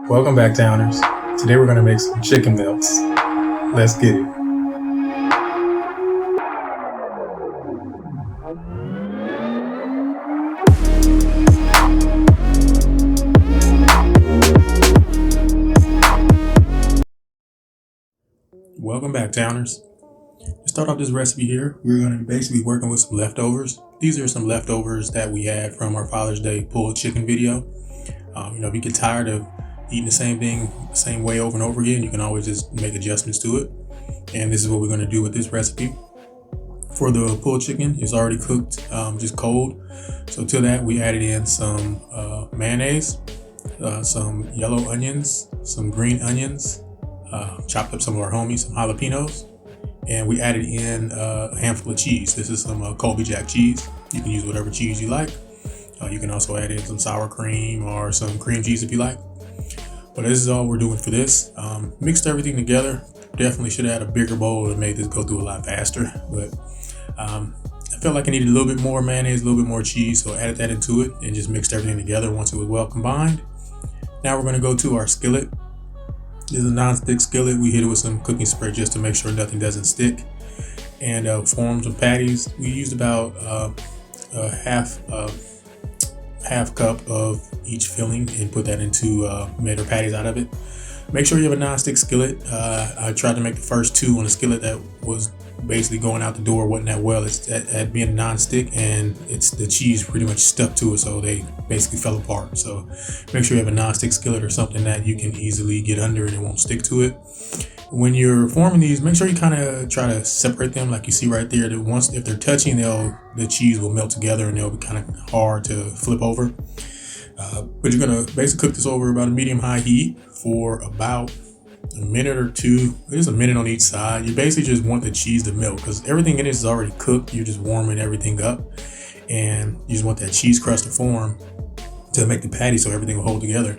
Welcome back, Towners. Today we're going to make some chicken melts. Let's get it. Welcome back, Towners. To start off this recipe here, we're going to be basically working with some leftovers. These are some leftovers that we had from our Father's Day pulled chicken video. If you get tired of eating the same thing the same way over and over again, you can always just make adjustments to it. And this is what we're going to do with this recipe. For the pulled chicken, it's already cooked, just cold. So to that, we added in some mayonnaise, some yellow onions, some green onions, chopped up some of our homies, some jalapenos, and we added in a handful of cheese. This is some Colby Jack cheese. You can use whatever cheese you like. You can also add in some sour cream or some cream cheese if you like. But this is all we're doing for this. Mixed everything together. Definitely should have had a bigger bowl to make this go through a lot faster. But I felt like I needed a little bit more mayonnaise, a little bit more cheese, so I added that into it and just mixed everything together once it was well combined. Now we're going to go to our skillet. This is a non-stick skillet. We hit it with some cooking spray just to make sure nothing doesn't stick. And form some patties. We used about half cup of each filling and put that into made our patties out of it. Make sure you have a non-stick skillet. I tried to make the first two on a skillet that was basically going out the door wasn't that well. It's at being non-stick, and it's the cheese pretty much stuck to it, so they basically fell apart. So make sure you have a non-stick skillet or something that you can easily get under and it won't stick to it. When you're forming these, make sure you kind of try to separate them, like you see right there. That once if they're touching, the cheese will melt together and they'll be kind of hard to flip over. But you're gonna basically cook this over about a medium-high heat for about a minute or two. Just a minute on each side. You basically just want the cheese to melt because everything in it is already cooked. You're just warming everything up, and you just want that cheese crust to form to make the patty so everything will hold together.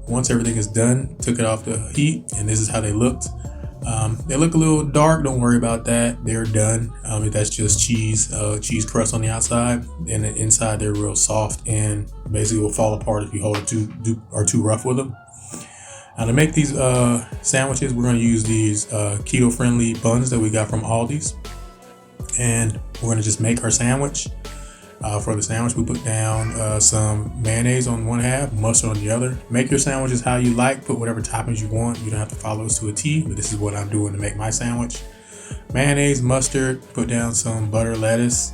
Once everything is done, took it off the heat, and this is how they looked. They look a little dark. Don't worry about that. They're done. That's just cheese crust on the outside, and the inside they're real soft and basically will fall apart if you hold it too rough with them. Now to make these sandwiches, we're going to use these keto-friendly buns that we got from Aldi's, and we're going to just make our sandwich. For the sandwich, we put down some mayonnaise on one half, mustard on the other. Make your sandwiches how you like. Put whatever toppings you want. You don't have to follow this to a T, but this is what I'm doing to make my sandwich. Mayonnaise, mustard, put down some butter, lettuce.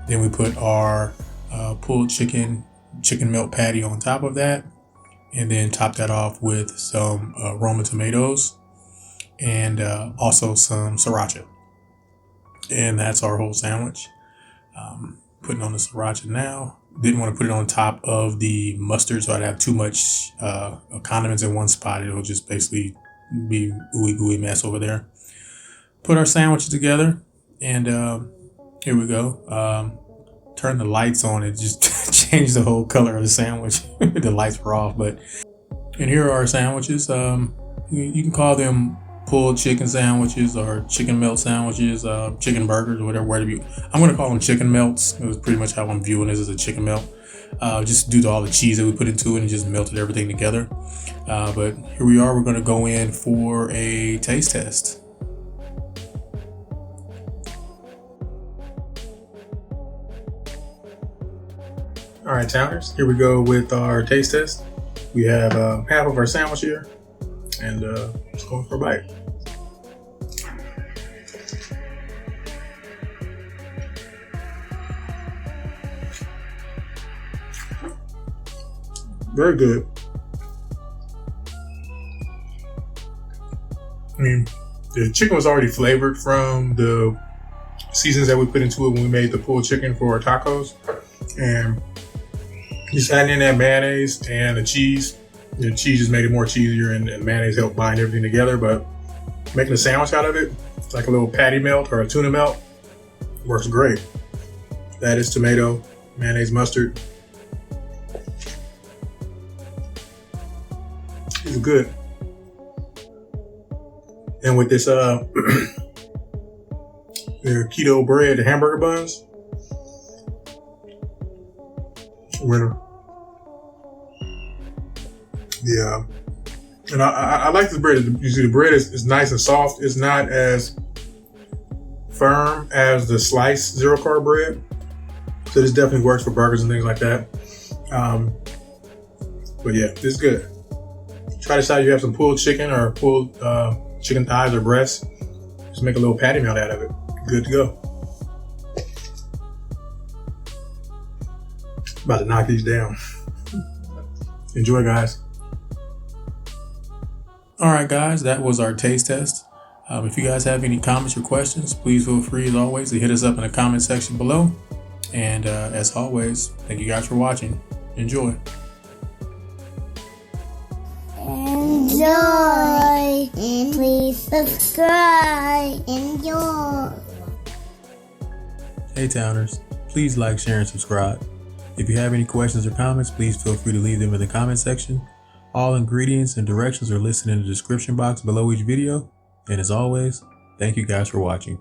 Then we put our pulled chicken melt patty on top of that. And then top that off with some Roma tomatoes and also some sriracha. And that's our whole sandwich. Putting on the sriracha now. Didn't want to put it on top of the mustard, so I'd have too much condiments in one spot. It'll just basically be ooey gooey mess over there. Put our sandwiches together, and here we go. Turn the lights on. It just changed the whole color of the sandwich. The lights were off, and here are our sandwiches. You can call them pulled chicken sandwiches or chicken melt sandwiches, chicken burgers, or whatever. I'm going to call them chicken melts. It was pretty much how I'm viewing this as a chicken melt. Just due to all the cheese that we put into it and just melted everything together. But here we are. We're going to go in for a taste test. All right, Towners, here we go with our taste test. We have half of our sandwich here, and let's go for a bite. Very good. I mean, the chicken was already flavored from the seasonings that we put into it when we made the pulled chicken for our tacos. And just adding in that mayonnaise and the cheese. The cheese just made it more cheesier, and the mayonnaise helped bind everything together. But making a sandwich out of it, like a little patty melt or a tuna melt, works great. That is tomato, mayonnaise, mustard. It's good. And with this their keto bread, the hamburger buns, winner. And I like this bread. You see, the bread is nice and soft. It's not as firm as the sliced zero carb bread. So this definitely works for burgers and things like that. But yeah, this is good. Try this out. You have some pulled chicken or pulled chicken thighs or breasts. Just make a little patty melt out of it. Good to go. About to knock these down. Enjoy, guys. All right, guys, that was our taste test. If you guys have any comments or questions, please feel free, as always, to hit us up in the comment section below. And as always, thank you guys for watching. Enjoy. Enjoy. And please subscribe. Enjoy. Hey, Towners, please like, share, and subscribe. If you have any questions or comments, please feel free to leave them in the comment section. All ingredients and directions are listed in the description box below each video. And as always, thank you guys for watching.